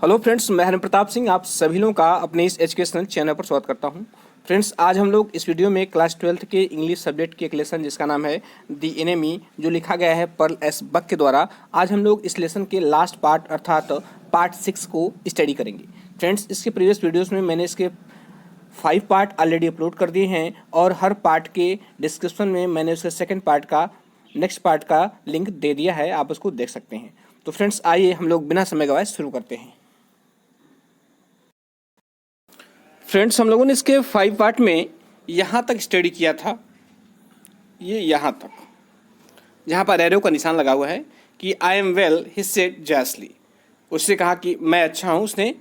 Hello friends, मैं हरिम प्रताप सिंह आप सभी लोगों का अपने इस एजुकेशनल चैनल पर स्वागत करता हूं। फ्रेंड्स, आज हम लोग इस वीडियो में क्लास 12th के इंग्लिश सब्जेक्ट के एक लेसन जिसका नाम है द एनिमी, जो लिखा गया है पर्ल एस बक के द्वारा, आज हम लोग इस लेसन के लास्ट पार्ट अर्थात पार्ट 6 को स्टडी करेंगे। फ्रेंड्स, इसके प्रीवियस वीडियोज़ में मैंने इसके 5 पार्ट ऑलरेडी अपलोड कर दिए हैं और हर पार्ट के डिस्क्रिप्शन में मैंने उसके सेकेंड पार्ट का नेक्स्ट पार्ट का लिंक दे दिया है, आप उसको देख सकते हैं। तो फ्रेंड्स, आइए हम लोग बिना समय गवाए शुरू करते हैं। फ्रेंड्स, हम लोगों ने इसके 5 पार्ट में यहाँ तक स्टडी किया था, ये यहाँ तक जहाँ पर एरो का निशान लगा हुआ है कि I am well he said gently. उससे कहा कि मैं अच्छा हूँ, उसने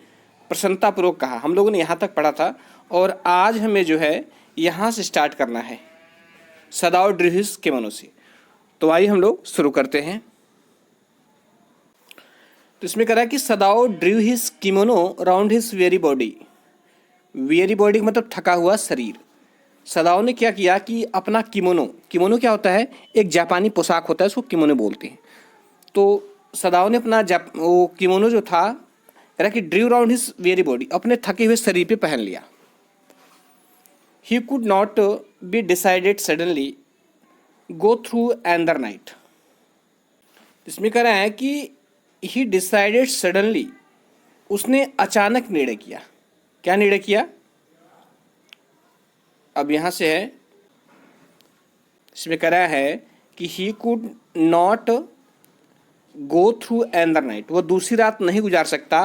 प्रसन्नतापूर्वक कहा। हम लोगों ने यहाँ तक पढ़ा था और आज हमें जो है यहाँ से स्टार्ट करना है सदाओ ड्रू हिज किमोनो से। तो आइए हम लोग शुरू करते हैं। तो इसमें कह रहा है कि Sadao drew his kimono round his weary body. Weary body मतलब थका हुआ शरीर। सदाओ ने क्या किया कि अपना किमोनो, किमोनो क्या होता है, एक जापानी पोशाक होता है, उसको किमोनो बोलते हैं। तो सदाओ ने अपना वो किमोनो जो था कह रहा कि Drew round his weary body, अपने थके हुए शरीर पे पहन लिया। He could not be decided suddenly go through एंदर night. इसमें कह रहा है कि ही डिसाइडेड सडनली, उसने अचानक निर्णय किया। क्या निर्णय किया? अब यहां से है, इसमें कह रहा है कि he could not go through एंदर night, वो दूसरी रात नहीं गुजार सकता।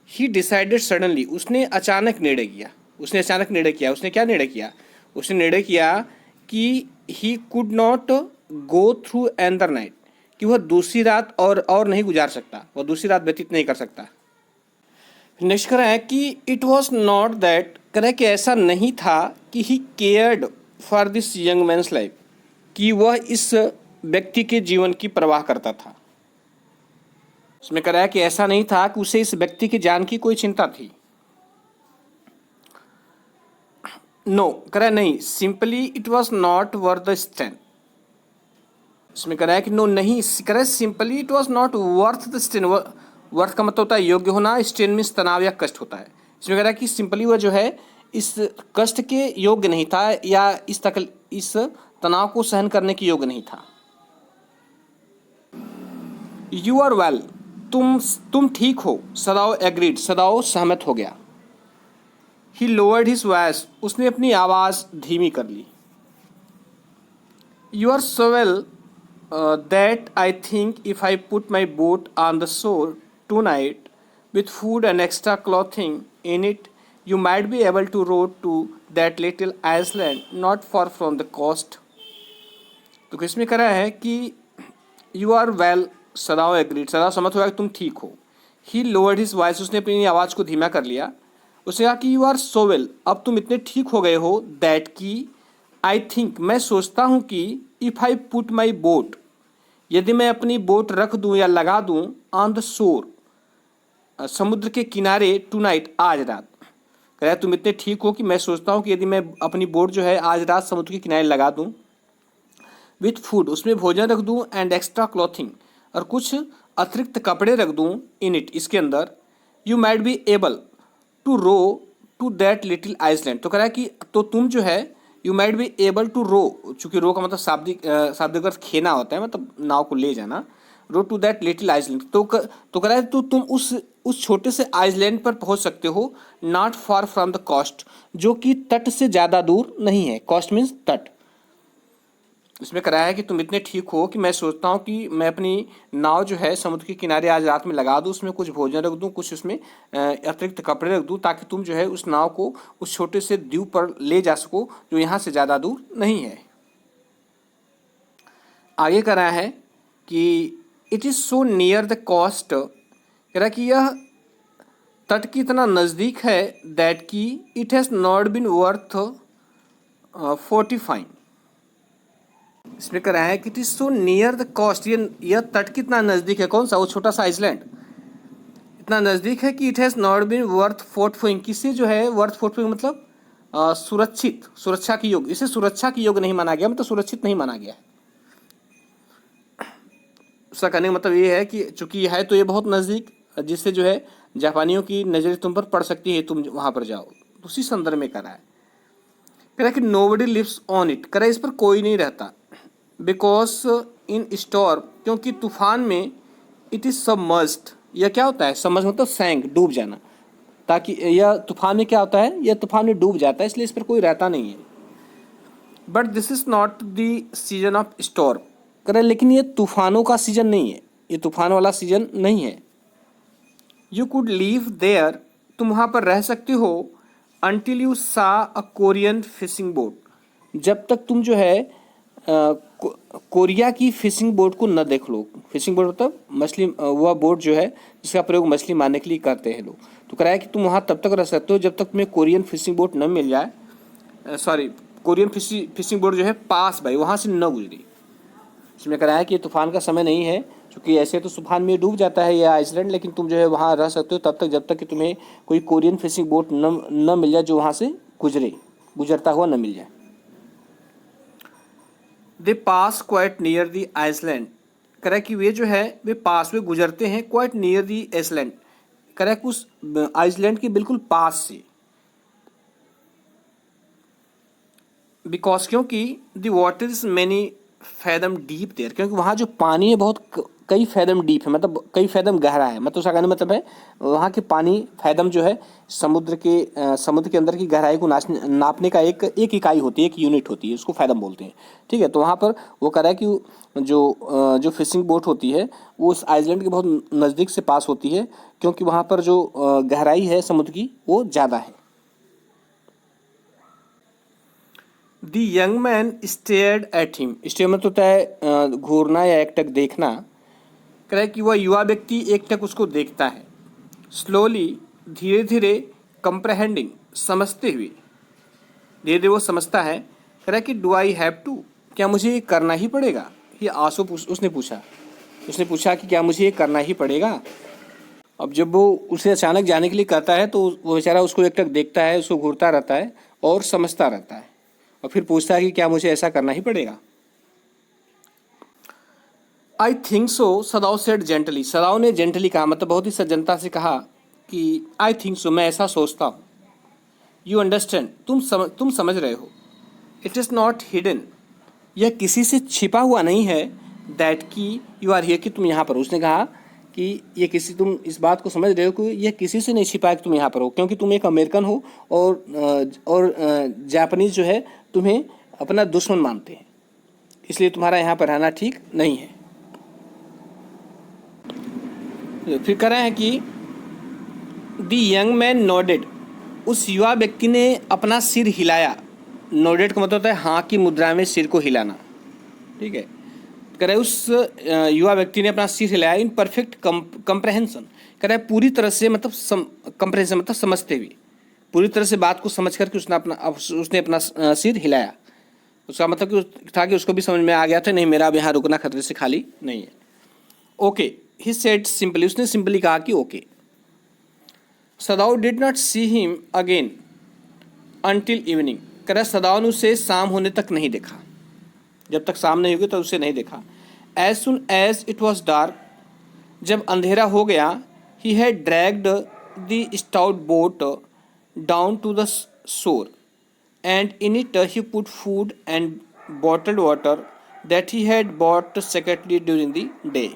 ही डिसाइडेड सडनली, उसने अचानक निर्णय किया। उसने अचानक निर्णय किया। उसने क्या निर्णय किया? उसने निर्णय किया कि he could not go through एंदर night, कि वह दूसरी रात और नहीं गुजार सकता, वह दूसरी रात व्यतीत नहीं कर सकता। नेक्स्ट करा है कि इट वॉज नॉट दैट, करें कि ऐसा नहीं था कि he cared for this young man's life, कि वह इस व्यक्ति के जीवन की परवाह करता था। उसमें कह रहा है कि ऐसा नहीं था कि उसे इस व्यक्ति की जान की कोई चिंता थी। नो, कह रहा है नहीं, simply it was not worth the strain. इसमें कह रहा है कि नो नहीं, कह रहा है simply it was not worth the strain. Worth का मतलब होता है योग्य होना, स्ट्रेन मीन्स तनाव या कष्ट होता है। इसमें कह रहा है कि सिंपली वह जो है इस कष्ट के योग्य नहीं था या इस तनाव को सहन करने के योग्य नहीं था। यू आर वेल, तुम ठीक हो। सदाओ एग्रीड, सदाओ सहमत हो गया। ही लोअर्ड हिज वॉइस, उसने अपनी आवाज धीमी कर ली। You are so well that I think if I put my boat on the shore tonight with food and extra clothing in it, you might be able to row to that little island not far from the coast. तो इसमें कह रहा है कि you are well, Sadao agreed, Sadao समझ होगा कि तुम ठीक हो। He lowered his voice, उसने अपनी आवाज़ को धीमा कर लिया। उसने कहा कि you are so well, अब तुम इतने ठीक हो गए हो, that कि I think, मैं सोचता हूँ कि if I put my boat, यदि मैं अपनी बोट रख दूँ या लगा दूँ on the shore, समुद्र के किनारे, टू नाइट, आज रात। कह रहा है तुम इतने ठीक हो कि मैं सोचता हूँ कि यदि मैं अपनी बोट जो है आज रात समुद्र के किनारे लगा दूँ, विथ फूड, उसमें भोजन रख दूँ, एंड एक्स्ट्रा क्लॉथिंग, और कुछ अतिरिक्त कपड़े रख दूँ, इन इट, इसके अंदर, you might be able to row to that little island. तो कह रहा है कि तो तुम जो है you might be able to row, चूँकि रो का मतलब शाब्दिक अर्थ खेना होता है, मतलब नाव को ले जाना। रो टू दैट लिटिल आइसलैंड, तो कह रहा है तो तुम उस छोटे से आइसलैंड पर पहुंच सकते हो, not far from the coast, जो कि तट से ज़्यादा दूर नहीं है। कोस्ट मीन्स तट। इसमें कह रहा है कि तुम इतने ठीक हो कि मैं सोचता हूँ कि मैं अपनी नाव जो है समुद्र के किनारे आज रात में लगा दूँ, उसमें कुछ भोजन रख दूँ, कुछ उसमें अतिरिक्त कपड़े रख दूँ, ताकि तुम जो है उस नाव को उस छोटे से द्वीप पर ले जा सको जो यहाँ से ज़्यादा दूर नहीं है। आगे कह रहा है कि it is so near the coast, कह रहा कि यह तट की इतना नज़दीक है, दैट की it has not been worth 45। इसमें कह रहा है कि it is so near the coast, यह तट कितना नज़दीक है, कौन सा, वो छोटा सा आइसलैंड इतना नज़दीक है कि it has not been worth 45, किसे जो है वर्थ 45 मतलब सुरक्षित, सुरक्षा की योग्य, इसे सुरक्षा की योग्य नहीं माना गया, मतलब सुरक्षित नहीं माना गया। उसका कहने का मतलब ये है कि चूंकि है तो ये बहुत नज़दीक, जिससे जो है जापानियों की नज़र तुम पर पड़ सकती है, तुम वहाँ पर जाओ। उसी संदर्भ में करा है। कह रहा है कि नोबडी लिव्स ऑन इट, कह रहा है इस पर कोई नहीं रहता। बिकॉज इन स्टॉर्म, क्योंकि तूफान में, इट इज़ सबमर्ज्ड, यह क्या होता है, सबमर्ज मतलब सैंक, डूब जाना। ताकि यह तूफान में क्या होता है, यह तूफान में डूब जाता है, इसलिए इस पर कोई रहता नहीं है। But this is not the season of storm, कह रहा है लेकिन ये तूफानों का सीजन नहीं है, ये तूफान वाला सीजन नहीं है। यू कुड लीव देयर, तुम वहाँ पर रह सकते हो, अनटिल यू सा अ कोरियन फिशिंग बोट, जब तक तुम जो है कोरिया की फिशिंग बोट को न देख लो। फिशिंग बोट मतलब मछली, वह बोट जो है जिसका प्रयोग मछली मारने के लिए करते हैं लोग। तो कह रहा है कि तुम वहाँ तब तक रह सकते हो जब तक तुम्हें कोरियन फिशिंग बोट न मिल जाए, सॉरी कोरियन फिशिंग बोट जो है पास भाई वहाँ से न गुजरी। इसमें कह रहा है कि तूफान का समय नहीं है, क्योंकि ऐसे तो तूफान में डूब जाता है यह आइसलैंड, लेकिन तुम जो है वहाँ रह सकते हो तब तक जब तक कि तुम्हें कोई कोरियन फिशिंग बोट न मिल जाए जो वहाँ से गुजरता हुआ न मिल जाए। दे पास क्वाइट नियर दी आइसलैंड, कह रहा है कि वे जो है वे पास में गुजरते हैं, क्वाइट नियर दी आइसलैंड, कह रहा है कि उस आइसलैंड के बिल्कुल पास से। बिकॉज, क्योंकि the water is many fathom deep there, क्योंकि वहाँ जो पानी है बहुत कई फैदम डीप है, मतलब कई फैदम गहरा है। मतलब उसका कहने का मतलब है वहाँ के पानी, फैदम जो है समुद्र के अंदर की गहराई को नापने का एक इकाई होती है, एक यूनिट होती है, उसको फैदम बोलते हैं। ठीक है, तो वहाँ पर वो कह रहा है कि जो फिशिंग बोट होती है वो उस आइसलैंड के बहुत नज़दीक से पास होती है, क्योंकि वहाँ पर जो गहराई है समुद्र की वो ज़्यादा है। The young man stared at him, stare मतलब होता है घूरना या एकटक देखना। कह रहा है कि वह युवा व्यक्ति एकटक उसको देखता है। स्लोली, धीरे धीरे, कंप्रहेंडिंग, समझते हुए, धीरे धीरे वो समझता है। कह रहा है कि डू आई हैव टू, क्या मुझे ये करना ही पड़ेगा। ये उसने पूछा कि क्या मुझे ये करना ही पड़ेगा। अब जब वो उसे अचानक जाने के लिए कहता है तो वो बेचारा उसको एकटक देखता है, उसको घूरता रहता है और समझता रहता है, और फिर पूछता है कि क्या मुझे ऐसा करना ही पड़ेगा। I think so, Sadao said gently, Sadao ने जेंटली कहा, मतलब बहुत ही सज्जनता से कहा कि आई थिंक सो, मैं ऐसा सोचता हूँ। यू अंडरस्टैंड, तुम समझ रहे हो। इट इज़ नॉट हिडन, यह किसी से छिपा हुआ नहीं है। दैट की यू आर हियर, कि तुम यहाँ पर हो। उसने कहा कि ये किसी, तुम इस बात को समझ रहे हो कि यह किसी से नहीं छिपा है कि तुम यहाँ पर हो, क्योंकि तुम एक अमेरिकन हो और जापानीज जो है तुम्हें अपना दुश्मन मानते हैं, इसलिए तुम्हारा यहाँ पर रहना ठीक नहीं है। फिर कह रहे हैं कि द यंग मैन नोडेड, उस युवा व्यक्ति ने अपना सिर हिलाया। नोडेड का मतलब होता है हाँ की मुद्रा में सिर को हिलाना। ठीक है, कह रहा है उस युवा व्यक्ति ने अपना सिर हिलाया इन परफेक्ट कंप्रहेंशन, कह रहा है पूरी तरह से, मतलब कंप्रहेंशन मतलब समझते हुए, पूरी तरह से बात को समझ करके उसने अपना सिर हिलाया। उसका मतलब कि था कि उसको भी समझ में आ गया था, नहीं मेरा अब यहाँ रुकना खतरे से खाली नहीं है। ओके, ही सेड सिंपली, उसने सिंपली कहा कि okay. Sadao did not see him again until evening, कह रहा है सदाओ ने उसे शाम होने तक नहीं देखा, जब तक शाम नहीं होगी तो उसे नहीं देखा। As soon as it was dark, जब अंधेरा हो गया, he had dragged the stout boat down to the shore and in it he put food and bottled water that he had bought secretly during the day।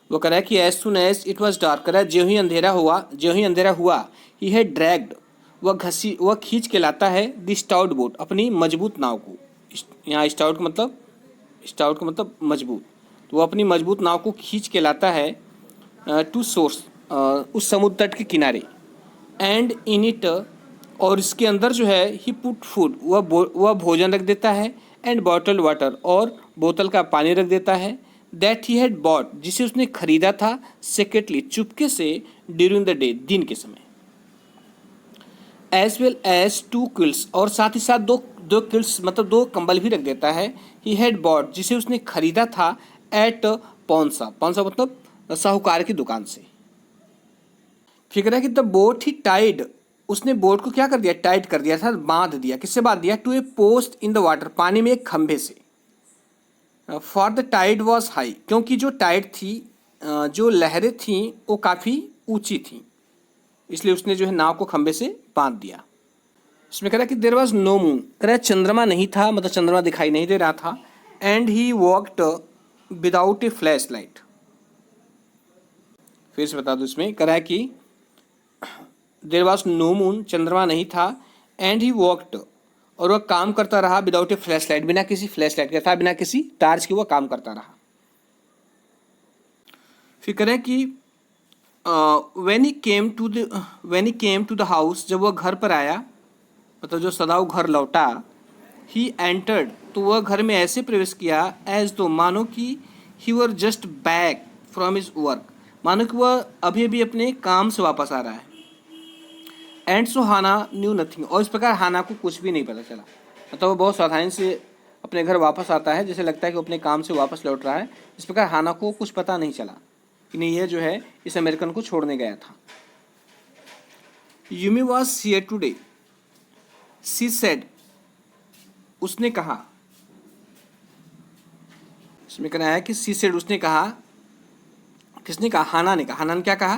वो कह रहा है कि as soon as it was dark, कह रहा है ज्यों ही अंधेरा हुआ, he had dragged, वह खींच के लाता है the stout boat, अपनी मजबूत नाव को। यहाँ स्टाउट का मतलब मजबूत, तो वो अपनी मजबूत नाव को खींच के लाता है टू सोर्स, उस समुद्र तट के किनारे। एंड इन इट, और इसके अंदर जो है ही पुट फूड, वह भोजन रख देता है। एंड बॉटल वाटर, और बोतल का पानी रख देता है। दैट ही हैड बॉट, जिसे उसने खरीदा था, सेक्रेटली, चुपके से, ड्यूरिंग द डे, दिन के समय। एज वेल एज 2 क्विल्स, और साथ ही साथ दो क्विल्स मतलब 2 कंबल भी रख देता है। ही हैड बॉट, जिसे उसने खरीदा था, एट पौनसा मतलब साहूकार की दुकान से। फिर है कि द बोट ही टाइड, उसने बोट को क्या कर दिया, टाइट कर दिया था, बांध दिया। किससे बांध दिया, to a post in the water, पानी में एक खंभे से। For the tide was high, क्योंकि जो टाइड थी जो लहरें थीं वो काफ़ी ऊंची थीं, इसलिए उसने जो है नाव को खंबे से बांध दिया। इसमें कह रहा है कि देयर वॉज नो मून, कह रहा है चंद्रमा नहीं था, मतलब चंद्रमा दिखाई नहीं दे रहा था। And he walked without A flash light. फिर से बता दो, इसमें कह रहा है कि देयर वॉज नो मून, चंद्रमा नहीं था। एंड ही वॉकड, और वह काम करता रहा विदाउट ए फ्लैश लाइट, बिना किसी फ्लैश लाइट के था, बिना किसी टार्च के वह काम करता रहा। फिर कह रहा है कि when he came to the house, जब वह घर पर आया, मतलब जो सदाऊ घर लौटा, ही एंटर्ड, तो वह घर में ऐसे प्रवेश किया एज दो, मानो कि he were just back from his work, मानो कि वह अभी अभी अपने काम से वापस आ रहा है। And so Hana knew nothing, और इस प्रकार हाना को कुछ भी नहीं पता चला, मतलब वो बहुत सावधानी से अपने घर वापस आता है, जैसे लगता है कि वो अपने काम से वापस लौट रहा है। इस प्रकार हाना को कुछ पता नहीं चला कि नहीं, यह जो है इस अमेरिकन को छोड़ने गया था। Yumi was here today, she said, उसने कहा। इसमें कहना है कि सी सेड, उसने कहा। किसने कहा? हाना ने कहा। हाना ने क्या कहा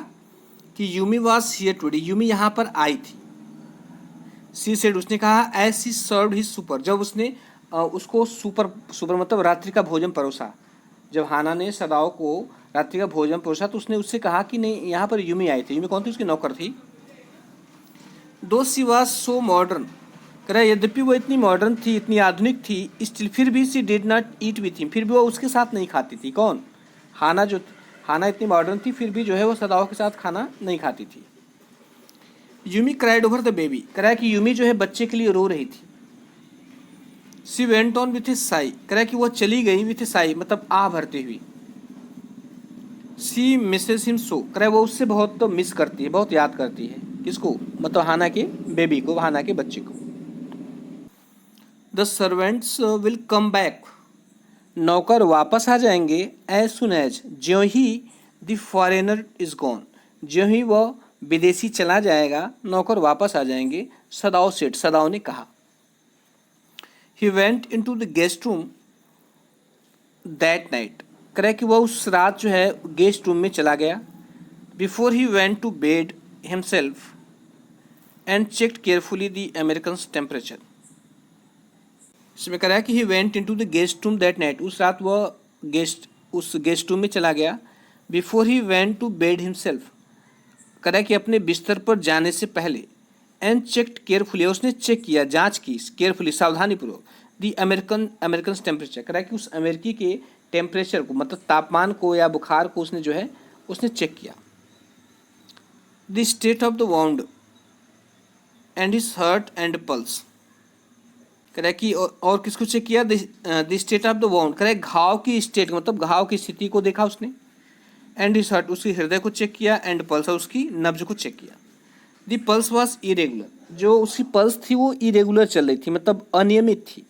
कि Yumi was here today, Yumi यहाँ पर आई थी। सी सेड, उसने कहा एज सी सर्व्ड हिज सुपर, जब उसने उसको सुपर मतलब रात्रि का भोजन परोसा। जब हाना ने सदाओ को रात्रि का भोजन परोसा तो उसने उससे कहा कि नहीं, यहाँ पर यूमी आई थी। यूमी कौन थी? उसकी नौकर थी। दो सी वॉज सो मॉडर्न, कह रहा है यद्यपि वो इतनी मॉडर्न थी, इतनी आधुनिक थी, स्टिल फिर भी she did not eat with him, फिर भी वो उसके साथ नहीं खाती थी। कौन? हाना। जो हाना इतनी मॉडर्न थी, फिर भी जो है वो सदाओ के साथ खाना नहीं खाती थी। Yumi cried over the baby, कह रहा है कि यूमी जो है बच्चे के लिए रो रही थी। She went on with his sigh, कह रहा है कि वो चली गई विथ साई, मतलब आह भरती हुई। सी मिसेस हिम सो, कह रहा है वो उससे बहुत तो मिस करती है, बहुत याद करती है। किसको? मतलब हाना के बेबी को, हाना के बच्चे को। The servants will come back, नौकर वापस आ जाएंगे। एज सुन एज, ज्यों ही द फॉरेनर इज गॉन, ज्यों ही वह विदेशी चला जाएगा, नौकर वापस आ जाएंगे। सदाओ सेठ, सदाओ ने कहा। He went in to the guest room that night, कह रहा है कि वह उस रात जो है गेस्ट रूम में चला गया। Before he went to bed himself and checked carefully the American temperature. इसमें कह रहा है कि he went in to the guest room that night, उस रात वह उस गेस्ट रूम में चला गया। Before he went to bed himself, कह रहा है कि अपने बिस्तर पर जाने से पहले। एंड चेक्ड केयरफुली, उसने चेक किया, जांच की केयरफुली, सावधानीपूर्वक। द अमेरिकन टेम्परेचर, कह रहा है कि उस अमेरिकी के टेम्परेचर को, मतलब तापमान को या बुखार को उसने जो है उसने चेक किया। The state of the wound and his heart and pulse, कह रहा है कि और किसको चेक किया? The state of the wound, कह रहा है घाव की स्टेट, मतलब घाव की स्थिति को देखा उसने। एंड हिज हार्ट, उसकी हृदय को चेक किया। एंड पल्स, उसकी नब्ज को चेक किया। द पल्स वॉज इरेगुलर, जो उसकी पल्स थी वो इरेगुलर चल रही थी, मतलब अनियमित थी।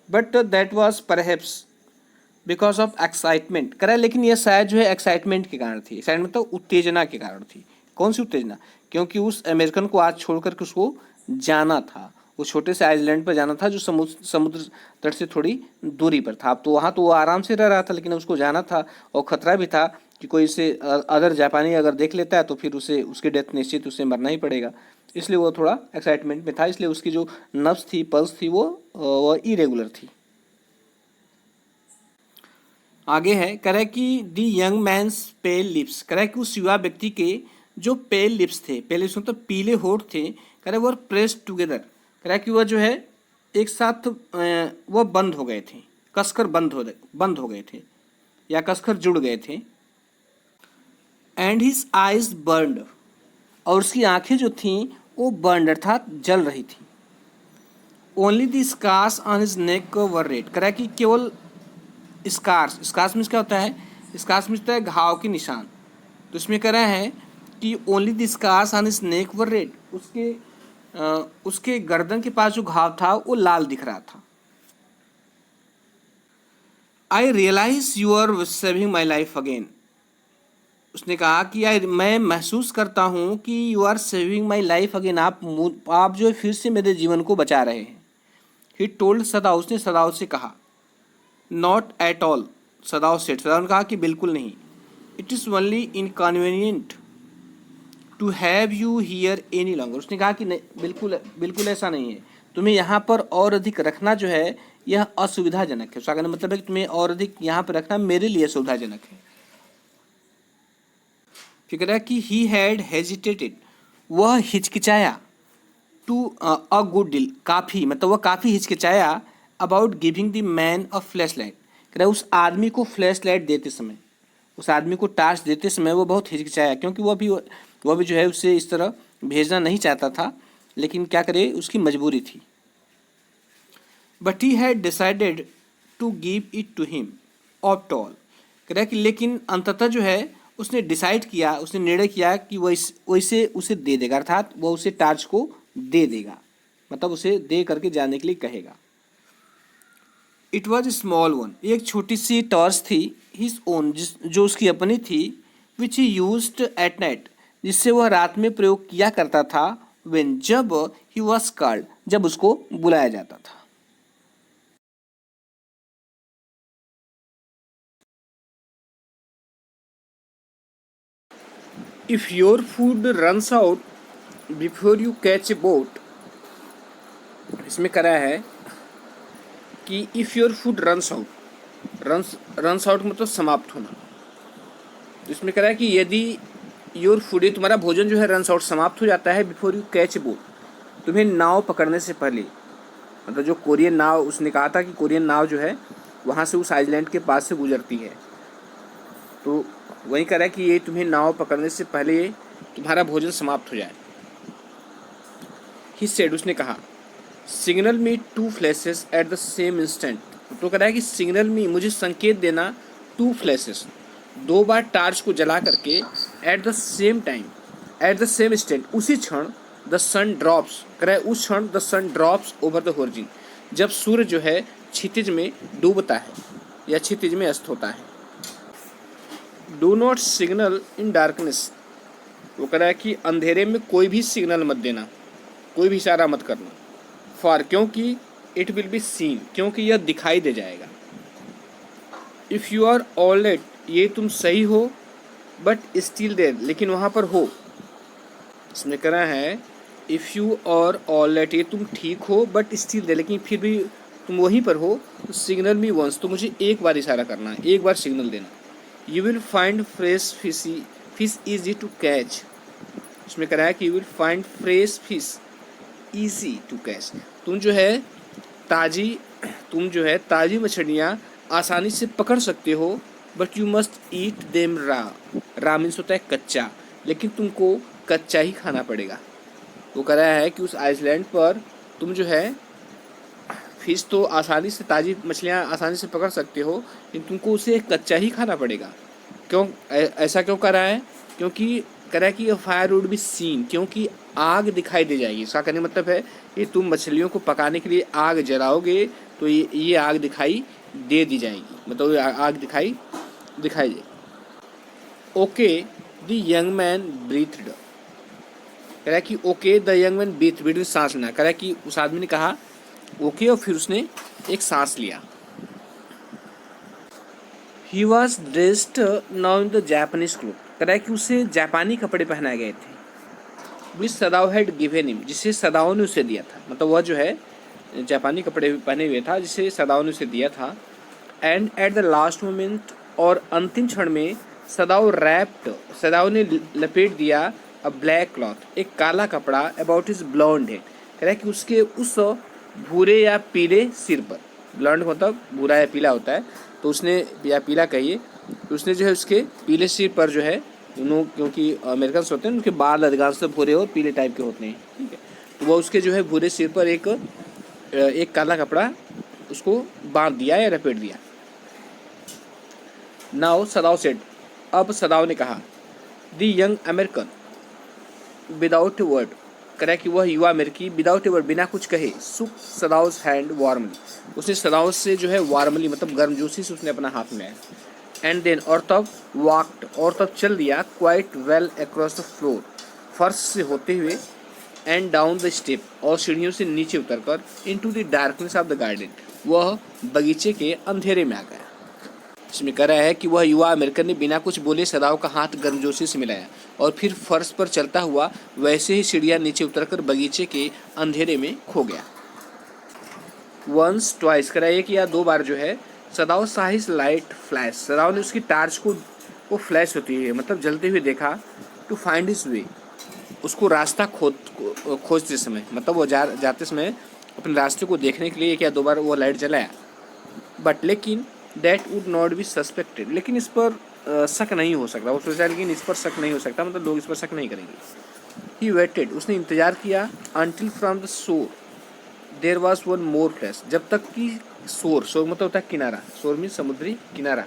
But that was perhaps because of excitement, कह रहा है लेकिन यह शायद जो है एक्साइटमेंट के कारण थी। एक्साइटमेंट मतलब उत्तेजना के कारण थी। कौन सी उत्तेजना? क्योंकि उस अमेरिकन को आज छोड़ करके उसको जाना था, वो छोटे से आइलैंड पर जाना था जो समुद्र तट से थोड़ी दूरी पर था। अब तो वहाँ तो वो आराम से रह रहा था, लेकिन उसको जाना था और खतरा भी था कि कोई इसे अदर जापानी अगर देख लेता है तो फिर उसे उसकी डेथ निश्चित, उसे मरना ही पड़ेगा। इसलिए वो थोड़ा एक्साइटमेंट में था, इसलिए उसकी जो नब्ज थी, पल्स थी, वो इरेगुलर थी। आगे है, कह रहा है कि the young man's pale lips, कह रहा है कि उस युवा व्यक्ति के जो पेल लिप्स थे, पेल लिप्स मतलब पीले होठ थे, कह रहा है वो प्रेस्ड टुगेदर, कह रहा है कि वह जो है एक साथ वह बंद हो गए थे, कसकर बंद हो गए थे या कसकर जुड़ गए थे। एंड हिज आइज बर्न्ड, और उसकी आंखें जो थीं वो बर्न्ड अर्थात जल रही थी। Only the scars on his neck were red, कह रहा है कि केवल स्कार्स मीन्स क्या होता है? स्कार्स मीन्स होता है घाव के निशान। तो इसमें कह रहा है कि only the scars on his neck were red, उसके गर्दन के पास जो घाव था वो लाल दिख रहा था। I realize you are saving my life again, उसने कहा कि मैं महसूस करता हूँ कि you are saving my life again, आप जो है फिर से मेरे जीवन को बचा रहे हैं। ही टोल्ड सदाओ, उसने सदाओ से कहा। नॉट एट ऑल, सदाओ सेठ, सदाओ ने कहा कि बिल्कुल नहीं। It is only inconvenient to have you here any longer. उसने कहा कि नहीं, बिल्कुल बिल्कुल ऐसा नहीं है, तुम्हें यहाँ पर और अधिक रखना जो है यह असुविधाजनक है। उसका कहने मतलब है कि तुम्हें और अधिक यहाँ पर रखना मेरे लिए सुविधाजनक है। फिर कह रहा है कि ही हैड हेजिटेटेड, वह हिचकिचाया, टू अ गुड डील, काफ़ी, मतलब वह काफ़ी हिचकिचाया, about giving the man a flashlight. कह रहा है उस आदमी को फ्लैश लाइट देते समय, उस आदमी को टार्च देते समय वो बहुत हिचकिचाया, क्योंकि वह भी जो है उसे इस तरह भेजना नहीं चाहता था, लेकिन क्या करे, उसकी मजबूरी थी। But he had decided to give it to him after all. कह रहा है कि लेकिन अंततः जो है उसने डिसाइड किया, उसने निर्णय किया कि वैसे उसे दे देगा, अर्थात वह उसे टार्च को दे देगा, मतलब उसे दे करके जाने के लिए कहेगा। इट वॉज स्मॉल वन, एक छोटी सी टॉर्च थी, हिज ओन, जो उसकी अपनी थी, विच ही यूज्ड एट नाइट, जिससे वह रात में प्रयोग किया करता था, व्हेन, जब ही वॉज कॉल्ड, जब उसको बुलाया जाता था। If your food runs out before you catch a boat, इसमें करा है कि if your food runs out, runs out मतलब समाप्त होना। तो इसमें कह रहा है कि यदि योर फूड, तुम्हारा भोजन जो है रन्स आउट, समाप्त हो जाता है, before you catch a boat, तुम्हें नाव पकड़ने से पहले, मतलब जो कोरियन नाव, उसने कहा था कि कोरियन नाव जो है वहाँ से उस आइलैंड के पास से गुजरती है, तो वही कह रहा है कि ये तुम्हें नाव पकड़ने से पहले तुम्हारा भोजन समाप्त हो जाए। ही सेड, उसने कहा, signal me two flashes at the same instant. तो कह रहा है कि सिग्नल मी, मुझे संकेत देना, टू फ्लैशेस, दो बार टार्च को जला करके, eight the same time, eight the same instant, उसी क्षण, द सन ड्रॉप्स, कह रहा है उस क्षण the sun drops over the horizon, जब सूर्य जो है क्षितिज में डूबता है या क्षितिज में अस्त होता है। Do not signal in darkness, वो कह रहा है कि अंधेरे में कोई भी सिग्नल मत देना, कोई भी इशारा मत करना, फॉर, क्योंकि, इट विल बी सीन, क्योंकि यह दिखाई दे जाएगा। If you are all right, ये तुम सही हो, बट स्टिल देयर, लेकिन वहाँ पर हो। इसमें कह रहा है if you are all right, ये तुम ठीक हो, बट स्टिल देयर, लेकिन फिर भी तुम वहीं पर हो, सिग्नल मी वंस, तो मुझे एक बार इशारा करना है, एक बार सिग्नल देना। You will find fresh fish easy to catch, इसमें कह रहा है कि you will find fresh fish easy to catch, तुम जो है ताज़ी मछलियाँ आसानी से पकड़ सकते हो, but you must eat them रा मीन्स होता है कच्चा, लेकिन तुमको कच्चा ही खाना पड़ेगा। वो कह रहा है कि उस आइसलैंड पर तुम जो है फिश तो आसानी से, ताज़ी मछलियाँ आसानी से पकड़ सकते हो, लेकिन तुमको उसे कच्चा ही खाना पड़ेगा। क्यों ऐसा क्यों कर रहा है? क्योंकि कह रहा है कि फायर वुड बी सीन, क्योंकि आग दिखाई दे जाएगी। इसका कहने मतलब है कि तुम मछलियों को पकाने के लिए आग जलाओगे तो ये आग दिखाई दे दी जाएगी, मतलब आग दिखाई दे। Okay the young man breathed, कह रहा है कि okay the young man breathe, सांस लेना। कह रहा है कि उस आदमी ने कहा ओके और फिर उसने एक सांस लिया। He was dressed now in the Japanese cloth, कह रहा है कि उसे जापानी कपड़े पहनाए गए थे। विच सदाओ हैड गिवन हिम, जिसे सदाओ ने उसे दिया था, मतलब वह जो है जापानी कपड़े पहने हुए था जिसे सदाओ ने उसे दिया था। And at the last moment, और अंतिम क्षण में, सदाओ ने लपेट दिया अ ब्लैक क्लॉथ, एक काला कपड़ा, अबाउट हिज ब्लॉन्ड हेड, कह रहा है कि उसके उस भूरे या पीले सिर पर, ब्लॉन्ड मतलब भूरा या पीला होता है, तो उसने, या पीला कहिए, तो उसने जो है उसके पीले सिर पर जो है, क्योंकि अमेरिकन होते हैं उनके बाल अधिकांश भूरे और पीले टाइप के होते हैं, ठीक है, तो वह उसके जो है भूरे सिर पर एक काला कपड़ा उसको बांध दिया या लपेट दिया। नाउ सदाओ सेड, अब सदाओ ने कहा, the young American without a word, कह रहा है कि वह युवा अमेरिकी विदाउट ए वर्ड, बिना कुछ कहे, सुक सदाओस हैंड वार्मली, उसने सदाओ से जो है वार्मली मतलब गर्मजोशी से उसने अपना हाथ में, एंड देन, और तब वॉक्ड, और तब चल दिया, quite well across the floor, फर्श से होते हुए, एंड डाउन द स्टेप, और सीढ़ियों से नीचे उतरकर, into the darkness of the garden, वह बगीचे के अंधेरे में आ गया। इसमें कह रहा है कि वह युवा अमेरिकन ने बिना कुछ बोले सदाओ का हाथ गर्मजोशी से मिलाया और फिर फर्श पर चलता हुआ वैसे ही सीढ़ियाँ नीचे उतरकर बगीचे के अंधेरे में खो गया। वंस ट्वाइस, कह रहा है कि या 2 बार जो है सदाओ साहिस लाइट फ्लैश, सदाओ ने उसकी टार्च को वो फ्लैश होती है मतलब जलते हुए देखा। टू फाइंड हिज वे, उसको रास्ता खोजते समय मतलब वो जाते समय अपने रास्ते को देखने के लिए क्या 2 बार वो लाइट जलाया। बट लेकिन that would not be suspected, लेकिन इस पर शक नहीं हो सकता। वो सोचा लेकिन इस पर शक नहीं हो सकता, मतलब लोग इस पर शक नहीं करेंगे। ही वेटेड, उसने इंतजार किया। Until from the shore there was one more flash, जब तक कि शोर मतलब होता है किनारा, शोर मीन समुद्री किनारा,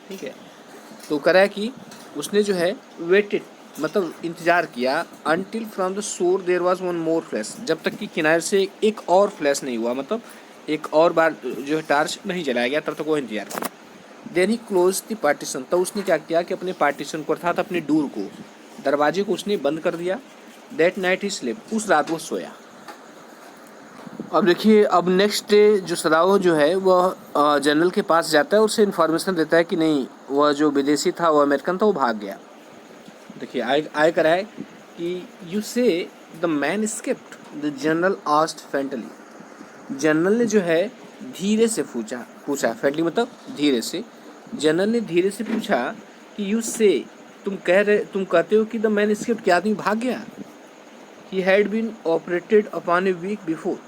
ठीक है। तो कह रहा है कि उसने जो है वेटेड मतलब इंतजार किया। Until from the shore there was one more flash, जब तक कि किनारे से एक और फ्लैश नहीं हुआ, मतलब एक और बार जो है टार्च नहीं जलाया गया, तब तक वो इंतजार किया। Then he close the partition, तो उसने क्या किया कि अपने पार्टीशन को अर्थात अपने डोर को, दरवाजे को उसने बंद कर दिया। दैट नाइट ही स्लीप, उस रात वो सोया। अब देखिए, अब नेक्स्ट डे जो सदाओ जो है वह जनरल के पास जाता है और उसे इन्फॉर्मेशन देता है कि नहीं, वह जो विदेशी था, वह अमेरिकन था, वो भाग गया। देखिए आय करा है कि यू से the man escaped, the general asked faintly, general ने जो है धीरे से पूछा फेंटली मतलब धीरे से, जनरल ने धीरे से पूछा कि यू से, तुम कहते हो कि द मैन स्केप्ड, क्या आदमी भाग गया। He had been operated upon a week before,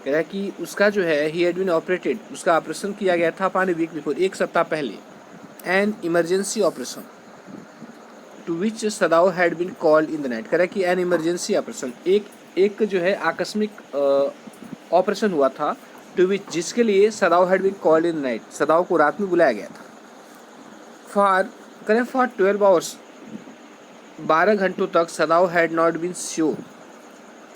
कह रहा है कि उसका जो है ही हैड बीन ऑपरेटेड, उसका ऑपरेशन किया गया था अपॉन ए वीक बिफोर, 1 सप्ताह पहले। An emergency operation to which Sadao had been called in the night, कह रहा है कि एन इमरजेंसी ऑपरेशन, एक जो है आकस्मिक ऑपरेशन हुआ था, टू विच जिसके लिए Sadao had been called in the night, Sadao को रात में बुलाया गया था। फॉर 12 आवर्स, 12 घंटों तक सदाओ हैड नॉट बीन श्योर,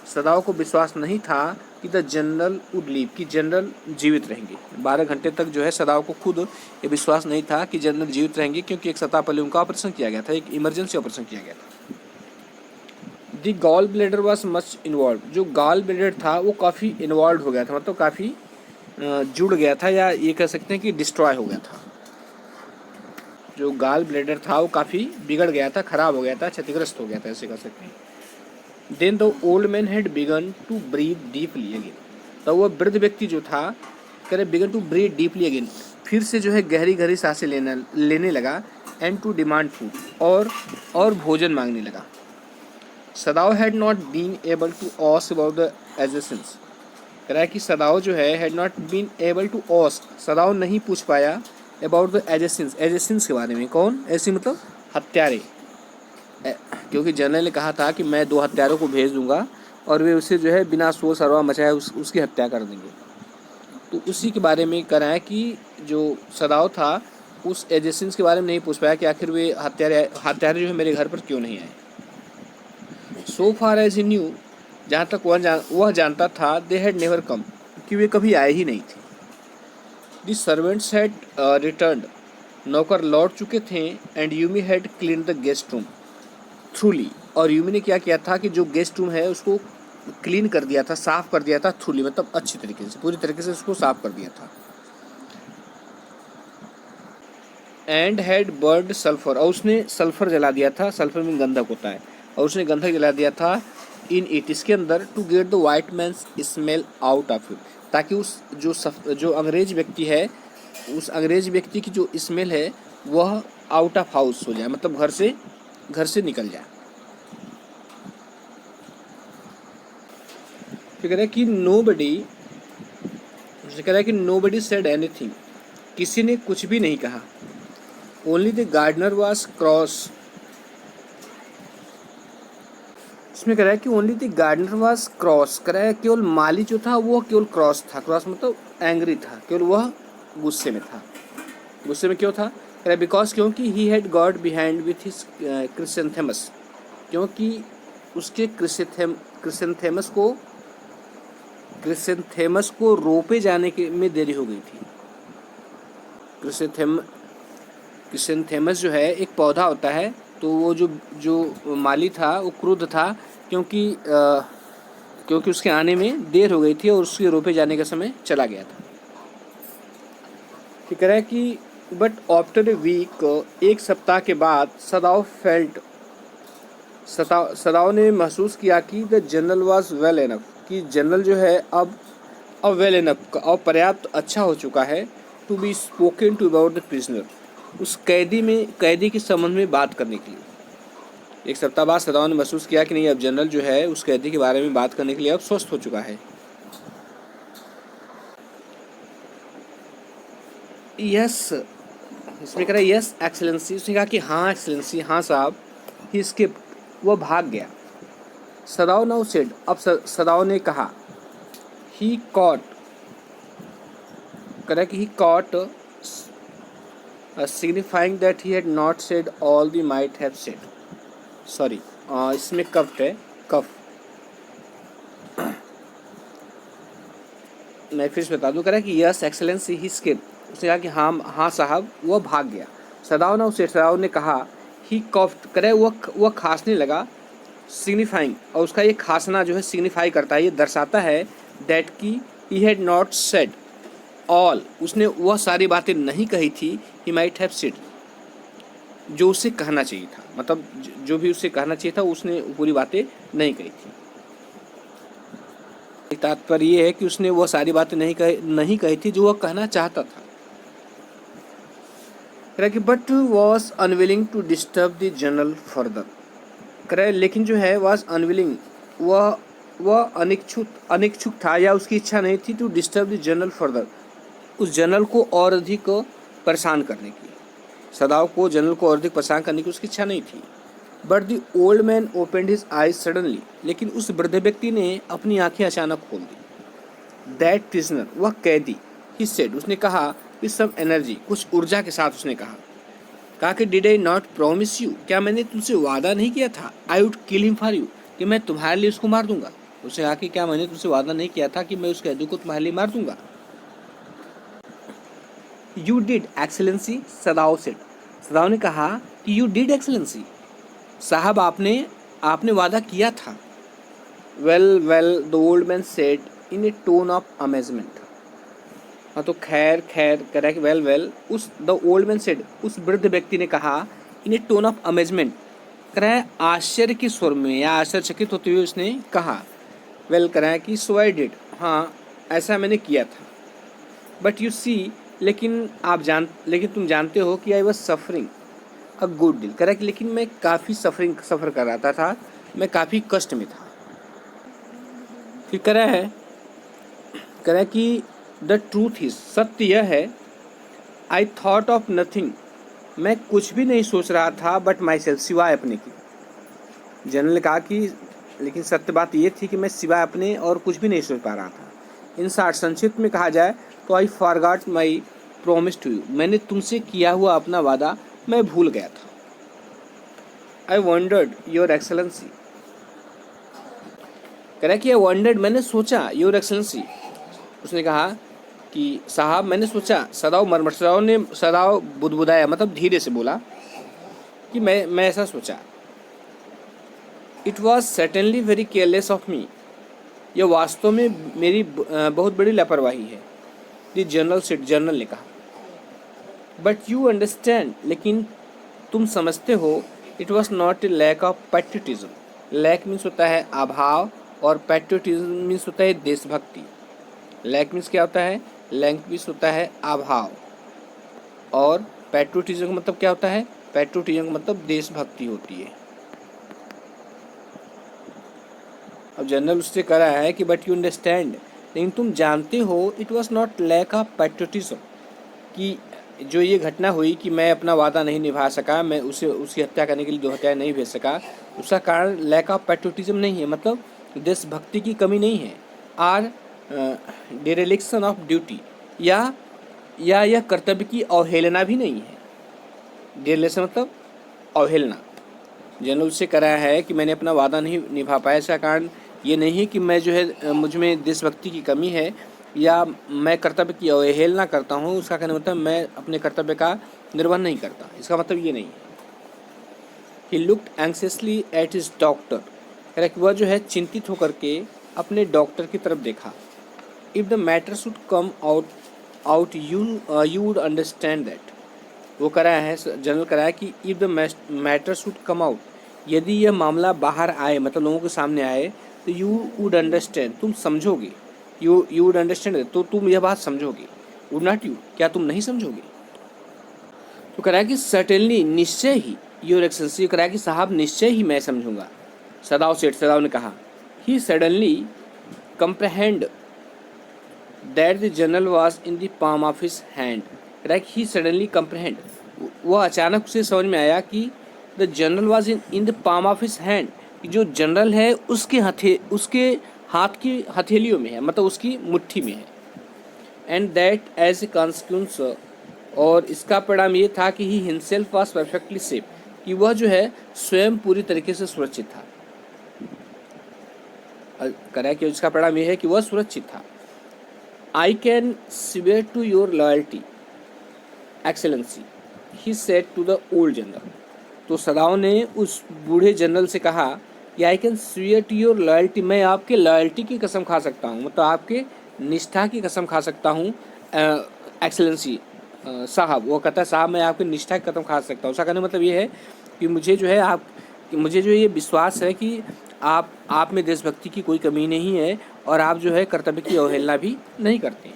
सदाओ को विश्वास नहीं था कि द जनरल वुड लीव, कि जनरल जीवित रहेंगे। 12 घंटे तक जो है सदाओ को खुद ये विश्वास नहीं था कि जनरल जीवित रहेंगे, क्योंकि 1 सप्ताह पहले उनका ऑपरेशन किया गया था, एक इमरजेंसी ऑपरेशन किया गया था। The gall bladder was much involve, जो गॉल ब्लेडर था वो काफ़ी इन्वॉल्व हो गया था, मतलब काफ़ी जुड़ गया था, या ये कह सकते हैं कि डिस्ट्रॉय हो गया था। जो गॉल ब्लेडर था वो काफ़ी बिगड़ गया था, खराब हो गया था, क्षतिग्रस्त हो गया था, ऐसे कह सकते हैं। Then the old man had begun to breathe deeply again, तो वह वृद्ध व्यक्ति जो था, कह रहे began to breathe deeply again, फिर से जो है गहरी गहरी सांसें लेने लगा। एंड टू डिमांड फूड, और भोजन मांगने लगा। Sadao had not been able to ask about the adjacence, कह रहा है कि सदाओ जो है had not been able to ask, Sadao नहीं पूछ पाया अबाउट द एजेसेंस, एजेसेंस के बारे में। कौन ऐसी, मतलब हत्यारे, क्योंकि जनरल ने कहा था कि मैं 2 हत्यारों को भेज दूंगा और वे उसे जो है बिना शोर शराबा मचाए उसकी हत्या कर देंगे। तो उसी के बारे में कह रहा है कि जो सदाओ था उस एजेंसीज के बारे में नहीं पूछ पाया कि आखिर वे हत्यारे जो है मेरे घर पर क्यों नहीं आए। सो फार एज ही न्यू, जहाँ तक वह जानता था, दे हैड नेवर कम, कि वे कभी आए ही नहीं थे। द सर्वेंट्स हैड रिटर्न्ड, नौकर लौट चुके थे। And Yumi had clean the guest room थ्रूली, और यूमी ने क्या किया था कि जो गेस्ट रूम है उसको क्लीन कर दिया था, साफ कर दिया था, थ्रूली मतलब अच्छी तरीके से, पूरी तरीके से उसको साफ कर दिया था। एंड हैड बर्ड सल्फर, और उसने सल्फर जला दिया था, सल्फर में गंधक होता है, और उसने गंधक जला दिया था इन इट, इसके अंदर, to get the white man's smell out of it, ताकि उस जो अंग्रेज व्यक्ति है, उस अंग्रेज व्यक्ति की जो स्मेल है वह आउट ऑफ हाउस हो जाए, मतलब घर से निकल जाए। फिर कह रहा है कि नोबडी सेड एनीथिंग, किसी ने कुछ भी नहीं कहा। Only the gardener was cross, इसमें कह रहा है कि only the gardener was cross, कह रहा है केवल माली जो था वो केवल क्रॉस था, क्रॉस मतलब एंग्री था, केवल वह गुस्से में था। गुस्से में क्यों था, कह रहा है बिकॉज, क्योंकि he had got behind with his chrysanthemums, क्योंकि उसके क्रिसेंथेमस को रोपे जाने के में देरी हो गई थी। क्रिसेंथेमस जो है एक पौधा होता है, तो वो जो माली था वो क्रुद्ध था, क्योंकि उसके आने में देर हो गई थी और उसके रोपे जाने का समय चला गया था। ये कह रहा है कि बट आफ्टर ए वीक, एक सप्ताह के बाद सदाव ने महसूस किया कि the general was well enough, कि जनरल जो है अब वेल इनफ, अब पर्याप्त अच्छा हो चुका है, to be spoken to about the prisoner, उस कैदी के संबंध में बात करने के लिए। एक सप्ताह बाद सदाव ने महसूस किया कि नहीं, अब जनरल जो है उस कैदी के बारे में बात करने के लिए अब स्वस्थ हो चुका है। यस, इसमें कह रहा है यस एक्सेलेंसी, उसने कहा कि हाँ एक्सेलेंसी, हाँ साहब। ही स्किप्ड, वह भाग गया। सदाव नाउ सेड, अब सदाव ने कहा, ही कॉट, कह रहा है कि he caught signifying that he had not said all the might have said, sorry इसमें कफ है, कफ, मैं फिर से बता दूं। कह रहा है कि यस एक्सेलेंसी, ही स्किप्ड, उसने कहा कि हाँ साहब, वह भाग गया। सदाव ने कहा, ही कॉफ्ड, करे वह खांसने लगा। सिग्निफाइंग, और उसका ये खांसना जो है सिग्निफाई करता है, ये दर्शाता है दैट की ही हैड नॉट सेड ऑल, उसने वह सारी बातें नहीं कही थी, ही माइट हैव सेड, जो उसे कहना चाहिए था, मतलब जो भी उसे कहना चाहिए था उसने पूरी बातें नहीं कही थी। तात्पर्य ये है कि उसने वह सारी बातें नहीं कही थी जो वह कहना चाहता था। But was unwilling to disturb the general further, करे लेकिन जो है वॉज अनविलिंग, वह अनिच्छुक था, या उसकी इच्छा नहीं थी, to disturb the general further, उस जनरल को और अधिक परेशान करने की, सदाव को जनरल को और अधिक परेशान करने की उसकी इच्छा नहीं थी। But the old man opened his eyes suddenly, लेकिन उस वृद्ध व्यक्ति ने अपनी आंखें अचानक खोल दी। दैट प्रिजनर, वह कैदी, ही सेड, उसने कहा, विद सम एनर्जी, कुछ ऊर्जा के साथ उसने कहा कि did I not promise you, क्या मैंने तुमसे वादा नहीं किया था, I would kill him for you, कि मैं तुम्हारे लिए उसको मार दूंगा। उसने कहा कि क्या मैंने तुमसे वादा नहीं किया था कि मैं उस कैदी को तुम्हारे लिए मार दूंगा। यू डिड एक्सेलेंसी, सदाव सेड, सदाव ने कहा कि यू डिड एक्सेलेंसी, साहब आपने वादा किया था। Well the old man said in A tone of amazement, हाँ तो खैर कह रहा है कि वेल उस द ओल्ड मैन सेड, उस वृद्ध व्यक्ति ने कहा, इन ए टोन ऑफ अमेजमेंट, कह रहा है आश्चर्य के स्वर में या आश्चर्यचकित होते हुए उसने कहा। वेल कह रहा है कि सो आई डिड, हाँ ऐसा मैंने किया था। बट यू सी, लेकिन तुम जानते हो कि I was suffering a good deal, कह रहा है कि लेकिन मैं काफ़ी सफ़र कर रहा था, मैं काफ़ी कष्ट में था। फिर कह रहा है कि द ट्रूथ इज, सत्य यह है, आई थॉट ऑफ नथिंग, मैं कुछ भी नहीं सोच रहा था, बट माई सेल्फ, सिवाय अपने की। जनरल ने कहा कि लेकिन सत्य बात ये थी कि मैं सिवाय अपने और कुछ भी नहीं सोच पा रहा था। इन शॉर्ट, संक्षिप्त में कहा जाए तो I forgot my promise to you, मैंने तुमसे किया हुआ अपना वादा मैं भूल गया था। आई वंडर्ड योर एक्सेलेंसी, कह रहा है कि आई वंडर्ड, मैंने सोचा, योर एक्सेलेंसी, उसने कहा कि साहब मैंने सोचा, सदाव बुदबुदाया, मतलब धीरे से बोला कि मैं ऐसा सोचा। It was certainly very careless of me, यह वास्तव में मेरी बहुत बड़ी लापरवाही है। द जनरल सेड, जनरल ने कहा। बट यू अंडरस्टैंड, लेकिन तुम समझते हो, it was not a lack of patriotism, lack means होता है अभाव, और पैट्रियोटिज्म मीन्स होता है देशभक्ति। लैक मीन्स क्या होता है, लैक मीन्स होता है अभाव, और पैट्रियोटिज्म का मतलब क्या होता है, पैट्रियोटिज्म का मतलब देशभक्ति होती है। अब जनरल उससे कह रहा है कि बट यू अंडरस्टैंड, लेकिन तुम जानते हो, it was not lack of patriotism, कि जो ये घटना हुई कि मैं अपना वादा नहीं निभा सका, मैं उसकी हत्या करने के लिए 2 हत्याएं नहीं भेज सका, उसका कारण लैक ऑफ पैट्रियोटिज्म नहीं है, मतलब देशभक्ति की कमी नहीं है, आर डिरेलिक्शन ऑफ ड्यूटी, या यह कर्तव्य की अवहेलना भी नहीं है। डिरेलिक्शन मतलब अवहेलना। जनरल से कह रहा है कि मैंने अपना वादा नहीं निभा पाया, इसका कारण ये नहीं है कि मैं जो है मुझ में देशभक्ति की कमी है, या मैं कर्तव्य की अवहेलना करता हूँ, उसका कहने मतलब मैं अपने कर्तव्य का निर्वहन नहीं करता, इसका मतलब ये नहीं है। He looked anxiously at his doctor, कह रहा कि वह जो है चिंतित होकर के अपने डॉक्टर की तरफ देखा। If the matter should come out out you would understand that. वो कह रहा है, जनरल कह रहा है कि if the matter should come out, यदि यह मामला बाहर आए, मतलब लोगों के सामने आए, तो यू वुड अंडरस्टैंड, तुम समझोगे। यू वुड अंडरस्टैंड, तो तुम यह बात समझोगे। वुड नॉट यू, क्या तुम नहीं समझोगे। तो कह रहा है कि सर्टेनली, निश्चय ही, योर एक्सेलेंसी, कह रहा है कि साहब निश्चय ही मैं समझूंगा। सदाव सेठ, सदाव ने कहा। He suddenly comprehend that the general was in the palm of his hand. कह रहा है कि ही सडनली कंप्रहेंड, वह अचानक उसे समझ में आया कि the general was in the palm of his hand, कि जो जनरल है उसके हाथ की हथेलियों में है, मतलब उसकी मुट्ठी में है। And that as a consequence, और इसका परिणाम ये था कि he himself was perfectly safe, कि वह जो है स्वयं पूरी तरीके से सुरक्षित था। करा कि इसका परिणाम ये है कि वह सुरक्षित था। I can swear to your loyalty excellency, he said to the old general. तो सदाओं ने उस बूढ़े जनरल से कहा कि I can swear to your loyalty, मैं आपके लॉयल्टी की कसम खा सकता हूँ, मतलब आपके निष्ठा की कसम खा सकता हूँ एक्सेलेंसी साहब। वो कहता है साहब मैं आपकी निष्ठा की कसम खा सकता हूँ। उसका कहने मतलब ये है कि मुझे जो है मुझे जो ये विश्वास है कि आप में देशभक्ति की कोई कमी नहीं है, और आप जो है कर्तव्य की अवहेलना भी नहीं करते हैं।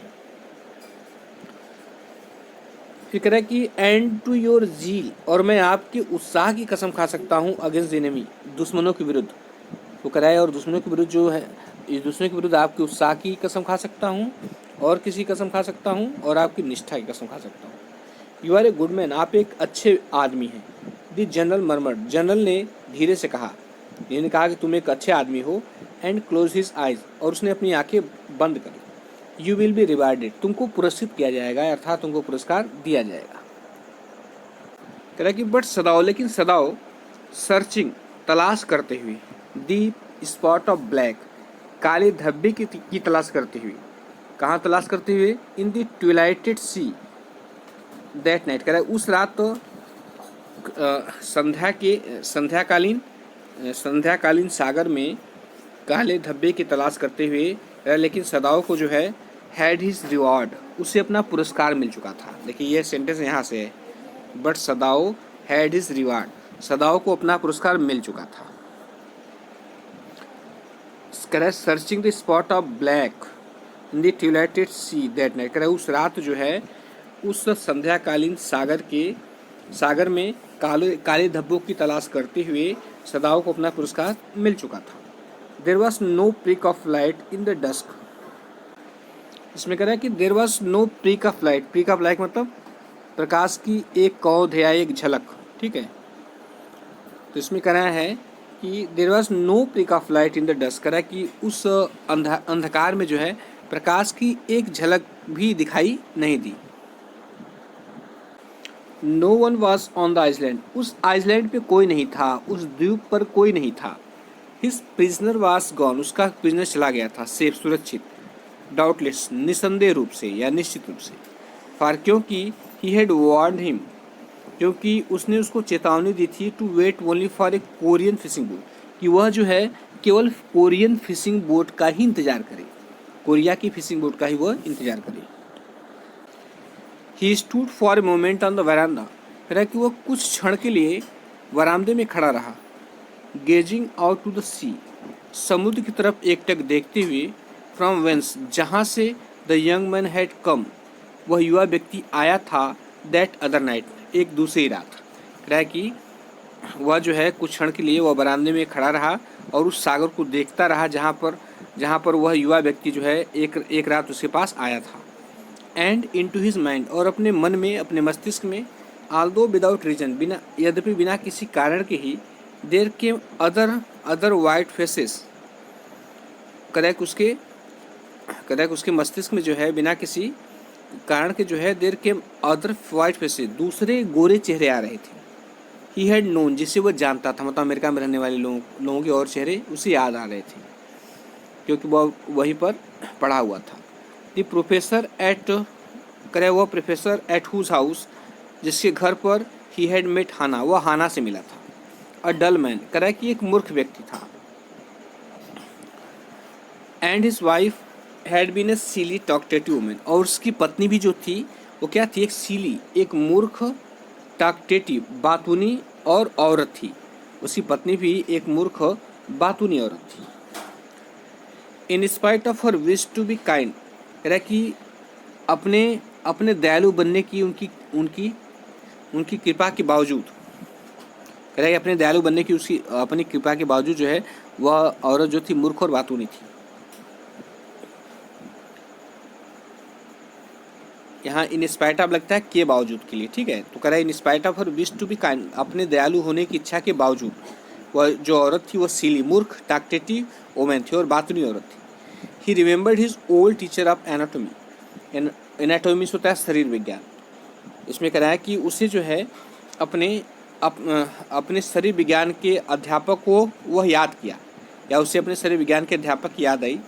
फिर कह रहा है कि एंड टू योर जील, और मैं आपके उत्साह की कसम खा सकता हूँ अगेंस्ट एनिमी, दुश्मनों के विरुद्ध। वो कह रहा है और दुश्मनों के विरुद्ध जो है, इस दुश्मनों के विरुद्ध आपके उत्साह की कसम खा सकता हूँ, और किसी कसम खा सकता हूँ, और आपकी निष्ठा की कसम खा सकता हूँ। You are a good man, आप एक अच्छे आदमी हैं। दी जनरल मर्मर्ड, जनरल ने धीरे से कहा, इन्होंने कहा कि तुम एक अच्छे आदमी हो। एंड क्लोज हिज आइज, और उसने अपनी आंखें बंद करी। यू विल बी रिवार्डेड, तुमको पुरस्कृत किया जाएगा, अर्थात तुमको पुरस्कार दिया जाएगा। कह रहा कि बट सदाओ, लेकिन सदाओ सर्चिंग, तलाश करते हुए, दी स्पॉट ऑफ ब्लैक, काले धब्बे की तलाश करते हुए। कहाँ तलाश करते हुए। इन दी ट्विलाइटेड सी दैट नाइट, कह रहा है उस रात तो संध्याकालीन सागर में काले धब्बे की तलाश करते हुए। लेकिन सदाओं को जो है हैड हिज रिवॉर्ड, उसे अपना पुरस्कार मिल चुका था। देखिए ये सेंटेंस यहाँ से है, but Sadao had his reward, सदाओं को अपना पुरस्कार मिल चुका था। Searching the spot of black in the twilighted sea that night, कह रहा है उस रात जो है उस संध्याकालीन सागर में काले धब्बों की तलाश करते हुए सदाओं को अपना पुरस्कार मिल चुका था। There was no prick of light in the dusk, इसमें कह रहा है कि there was no prick of light, prick of light मतलब प्रकाश की एक कौध या एक झलक, ठीक है। तो इसमें कह रहा है कि there was no prick of light in the dusk, कह रहा है कि उस अंधकार में जो है प्रकाश की एक झलक भी दिखाई नहीं दी। No one was on the island, उस आइसलैंड पे कोई नहीं था, उस द्वीप पर कोई नहीं था। हिज प्रिजनर वॉज गॉन, उसका प्रिजनर चला गया था, सेफ सुरक्षित। डाउटलेस, निसंदेह रूप से या निश्चित रूप से। फॉर, क्योंकि ही हैड वार्नड हिम, क्योंकि उसने उसको चेतावनी दी थी। To wait only for a Korean fishing boat, कि वह जो है केवल कोरियन फिशिंग बोट का ही इंतजार करे, कोरिया की फिशिंग बोट का ही वह इंतजार करे। He stood for a moment on the वरांडा, कह रहा है कि वह कुछ क्षण के लिए वरामदे में खड़ा रहा। गेजिंग आउट टू द सी, समुद्र की तरफ एकटक देखते हुए। फ्रॉम वेंस, जहाँ से the young man had come, वह युवा व्यक्ति आया था। दैट अदर नाइट, एक दूसरी रात। कह रहा है कि वह जो है कुछ क्षण के लिए वह बरामदे में खड़ा रहा और उस सागर को देखता रहा जहाँ पर वह युवा व्यक्ति जो है एक रात उसके पास आया था। And into his mind, और अपने मन में, अपने मस्तिष्क में। आल्दो विदाउट रीजन, यद्यपि बिना किसी कारण के ही। देर के अदर वाइट फेसेस, करेक्ट उसके मस्तिष्क में जो है बिना किसी कारण के जो है देर के अदर वाइट फेसेस, दूसरे गोरे चेहरे आ रहे थे। ही हैड नोन, जिसे वह जानता था, मतलब अमेरिका में रहने वाले लोगों के और चेहरे उसे याद आ रहे थे क्योंकि वह वहीं पर पढ़ा हुआ था। द प्रोफेसर वह प्रोफेसर एट हुज हाउस, जिसके घर पर ही हैड मेट हाना, वह हाना से मिला था। अ डल मैन, कि एक मूर्ख व्यक्ति था। And his wife had been a silly talkative woman, और उसकी पत्नी भी जो थी वो क्या थी, एक सीली, एक मूर्ख, टॉकटेटिव, बातूनी और औरत थी। उसकी पत्नी भी एक मूर्ख बातूनी औरत थी। In spite of her wish to be kind, कह रहा है कि अपने अपने दयालु बनने की उनकी उनकी उनकी कृपा के बावजूद, कह रहा है कि अपने दयालु बनने की उसकी अपनी कृपा के बावजूद जो है वह औरत जो थी मूर्ख और बातूनी थी। यहाँ इन स्पाइट ऑफ लगता है के बावजूद के लिए, ठीक है। तो कह रहा है in spite of her wish to be kind, अपने दयालु होने की इच्छा के बावजूद वह जो औरत थी वो सीली, मूर्ख, टॉकटेटिव वोमेन थी और बातूनी औरत थी। ही remembered his old teacher of anatomy, anatomy से होता है शरीर विज्ञान। इसमें कह रहा है कि उसे जो है अपने शरीर विज्ञान के अध्यापक को वह याद किया, या उसे अपने शरीर विज्ञान के अध्यापक की याद आई।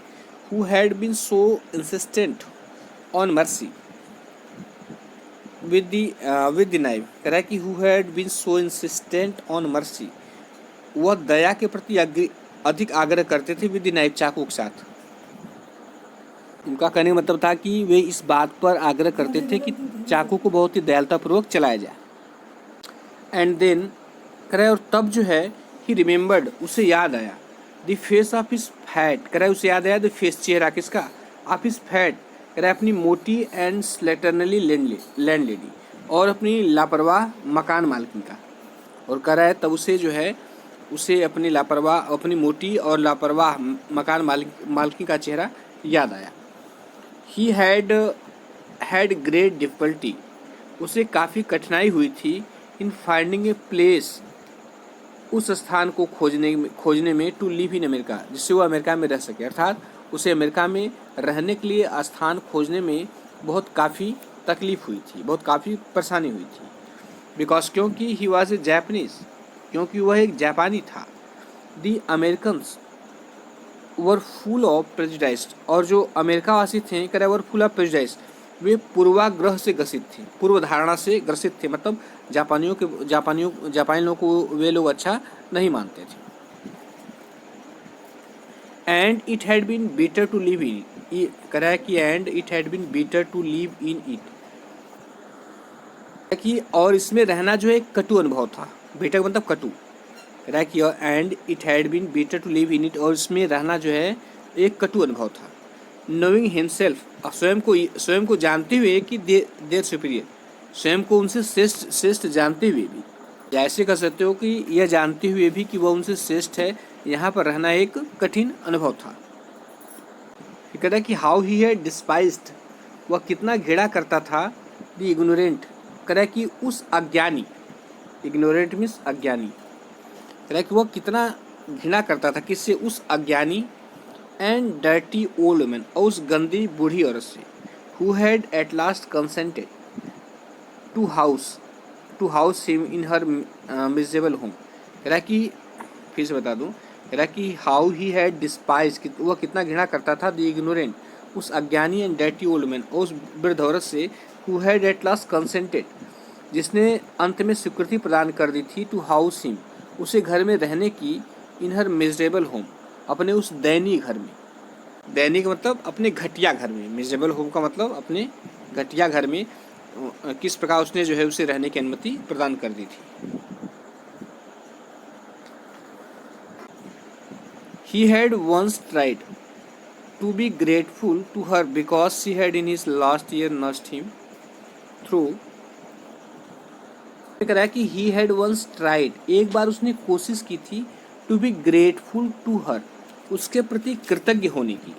Who had been so insistent on mercy with the knife, कह रहा है कि who had been so insistent on mercy, वह दया के प्रति अधिक आग्रह करते थे with the knife, चाकू के साथ। उनका कहने का मतलब था कि वे इस बात पर आग्रह करते थे कि चाकू को बहुत ही दयालुतापूर्वक चलाया जाए। एंड देन कह रहा है और तब जो है ही रिमेम्बर्ड, उसे याद आया, the face of his fat, कह रहा है उसे याद आया द फेस, चेहरा किसका, ऑफ हिज फैट, कह रहा है अपनी मोटी एंड स्लेटरनली लैंडलेडी, और अपनी लापरवाह मकान मालकिन का। और कह रहा है तब उसे जो है उसे अपनी लापरवाह, अपनी मोटी और लापरवाह मकान मालकिन का चेहरा याद आया। ही हैड ग्रेट डिफिकल्टी, उसे काफ़ी कठिनाई हुई थी इन फाइंडिंग ए प्लेस, उस स्थान को खोजने में टू लिव इन अमेरिका, जिससे वो अमेरिका में रह सके। अर्थात उसे अमेरिका में रहने के लिए स्थान खोजने में बहुत काफ़ी तकलीफ हुई थी, बहुत काफ़ी परेशानी हुई थी। बिकॉज क्योंकि ही वॉज ए जैपनीज, क्योंकि वह एक जापानी था। The Americans were full of prejudice, और जो अमेरिका वासी थे कह रहे वर फुल ऑफ प्रेजुडाइज, वे पूर्वाग्रह से ग्रसित थे, पूर्व धारणा से ग्रसित थे, मतलब जापानी लोगों को वे लोग अच्छा नहीं मानते थे। And it had been better to live in, कह रहा है कि and it had been better to live in it, कि और इसमें रहना जो है एक कटु अनुभव था। बेटर मतलब कटु, कह रहा है कि and it had been better to live in it, और इसमें रहना जो है एक कटु अनुभव था। नोइंग हिमसेल्फ, स्वयं को जानते हुए कि देर सुपीरियर, स्वयं को उनसे श्रेष्ठ जानते हुए भी, या ऐसे कह सकते हो कि यह जानते हुए भी कि वह उनसे श्रेष्ठ है, यहाँ पर रहना एक कठिन अनुभव था। कहता है कि हाउ ही हैड डिस्पाइज्ड, वह कितना घृणा करता था, द इग्नोरेंट, कह रहा है कि उस अज्ञानी, इग्नोरेंट मीन्स अज्ञानी, कह रहा है कि वह कितना घृणा करता था किससे, उस अज्ञानी एंड डर्टी ओल्ड वुमन, और उस गंदी बूढ़ी औरत से। Who had at last consented to house him in her miserable home, कह रहा है कि फिर से बता दूं, कह रहा है कि हाउ ही हैड डिस्पाइज, वह कितना घृणा करता था, द इग्नोरेंट, उस अज्ञानी एंड डर्टी ओल्ड मैन, और उस वृद्ध औरत से, who had at last consented, जिसने अंत में स्वीकृति प्रदान कर दी थी, टू हाउस हिम, उसे घर में रहने की, इन हर मिजरेबल होम, अपने उस दयनीय घर में, दयनीय का मतलब अपने घटिया घर में, मिजरेबल होम का मतलब अपने घटिया घर में किस प्रकार उसने जो है उसे रहने की अनुमति प्रदान कर दी थी। He had once tried to be grateful to her because she had in his last year nursed him through, कह रहा है कि he had once tried, एक बार उसने कोशिश की थी, to be grateful to her, उसके प्रति कृतज्ञ होने की,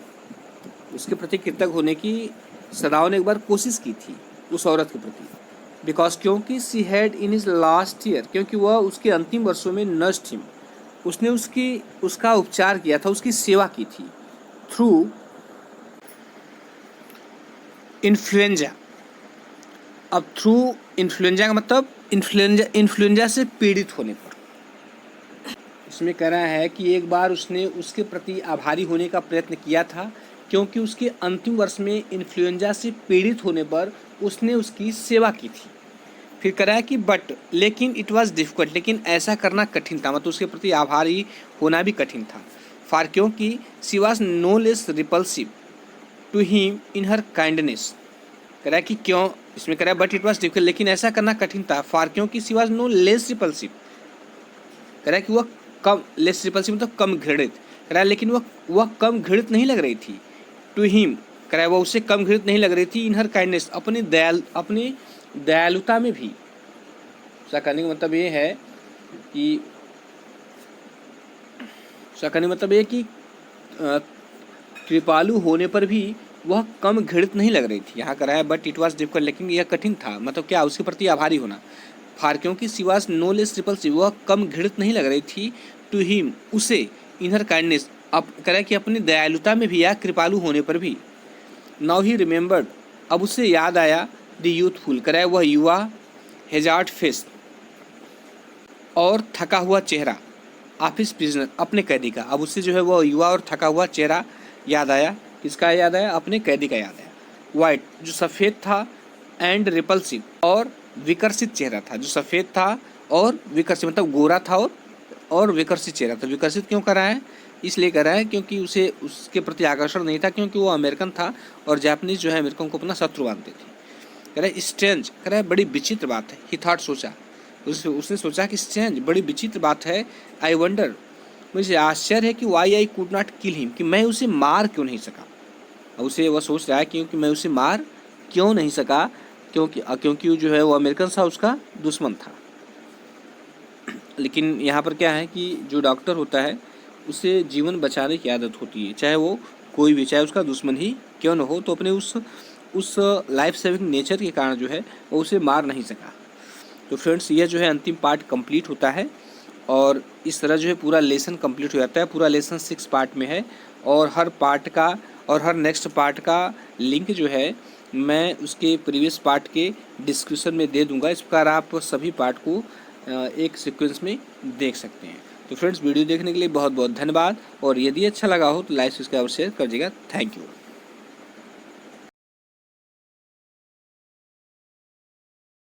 उसके प्रति कृतज्ञ होने की सदाओं ने एक बार कोशिश की थी उस औरत के प्रति। बिकॉज क्योंकि she had in his last year, क्योंकि वह उसके अंतिम वर्षों में नर्स्ड हिम, उसने उसका उपचार किया था, उसकी सेवा की थी, थ्रू इन्फ्लुएंजा। अब थ्रू इन्फ्लुएंजा का मतलब इन्फ्लुएंजा से पीड़ित होने पर, इसमें कह रहा है कि एक बार उसने उसके प्रति आभारी होने का प्रयत्न किया था, क्योंकि उसके अंतिम वर्ष में इन्फ्लुएंजा से पीड़ित होने पर उसने उसकी सेवा की थी। फिर कह रहा है कि बट, लेकिन इट वाज डिफिकल्ट, लेकिन ऐसा करना कठिन था, मतलब उसके प्रति आभारी होना भी कठिन था। फॉर, क्योंकि she was no less repulsive, to him in her kindness. कह रहा है कि क्यों, इसमें कह रहा है बट इट वॉज डिफिकल्ट, लेकिन ऐसा करना कठिन था। फॉर क्योंकि she was no less repulsive, कह रहा है कि वह कम, लेस रिपल्सिव मतलब कम घृणित, कह रहा है लेकिन वह कम घृणित नहीं लग रही थी। टू हिम, कह रहा है वह उससे कम घृणित नहीं लग रही थी। इन हर काइंडनेस, अपनी दयालुता में भी। ऐसा कहने का मतलब ये है कि कृपालु होने पर भी वह कम घृणित नहीं लग रही थी। यहाँ कह रहा है बट इट वॉज डिफिकल्ट, लेकिन यह कठिन था, मतलब क्या, उसके प्रति आभारी होना। फार क्योंकि she was no less repulsive, वह कम घृणित नहीं लग रही थी। टू हिम, उसे, इन हर काइंडनेस, अब कह रहा है कि अपनी दयालुता में भी या कृपालु होने पर भी। नाउ ही रिमेंबर्ड, अब उसे याद आया। द यूथफुल, कह रहा है वह युवा, हेजार्ड फेस, और थका हुआ चेहरा, ऑफिस प्रिजनर, अपने कैदी का। अब उससे जो है वह युवा और थका हुआ चेहरा याद आया। किसका याद आया? अपने कैदी का याद आया। वाइट, जो सफ़ेद था, एंड रिपल्सिव, और विकर्षित चेहरा था। जो सफ़ेद था और विकर्षित, मतलब गोरा था और विकर्षित चेहरा था। विकर्षित क्यों कर रहा है? इसलिए कर रहा है क्योंकि उसे उसके प्रति आकर्षण नहीं था, क्योंकि वो अमेरिकन था और जापानीज जो है अमेरिकन को अपना शत्रु मानते थे। कह रहा है स्ट्रेंज, कह रहा है बड़ी विचित्र बात है। ही थॉट, सोचा, उसने सोचा कि स्ट्रेंज, बड़ी विचित्र बात है। आई वंडर, मुझे आश्चर्य है कि why I could not kill him, कि मैं उसे मार क्यों नहीं सका। उसे वह सोच रहा है क्योंकि मैं उसे मार क्यों नहीं सका, क्योंकि जो है वो अमेरिकन था, उसका दुश्मन था। लेकिन यहाँ पर क्या है कि जो डॉक्टर होता है उसे जीवन बचाने की आदत होती है, चाहे वो कोई भी, चाहे उसका दुश्मन ही क्यों न हो, तो अपने उस लाइफ सेविंग नेचर के कारण जो है वो उसे मार नहीं सका। तो फ्रेंड्स, यह जो है अंतिम पार्ट कंप्लीट होता है और इस तरह जो है पूरा लेसन कंप्लीट हो जाता है। पूरा लेसन 6 पार्ट में है और हर पार्ट का और हर नेक्स्ट पार्ट का लिंक जो है मैं उसके प्रीवियस पार्ट के डिस्क्रिप्शन में दे दूंगा। इस प्रकार आप सभी पार्ट को एक सीक्वेंस में देख सकते हैं। तो फ्रेंड्स, वीडियो देखने के लिए बहुत बहुत धन्यवाद और यदि अच्छा लगा हो तो लाइक, सब्सक्राइब और शेयर कर दीजिएगा। Thank you.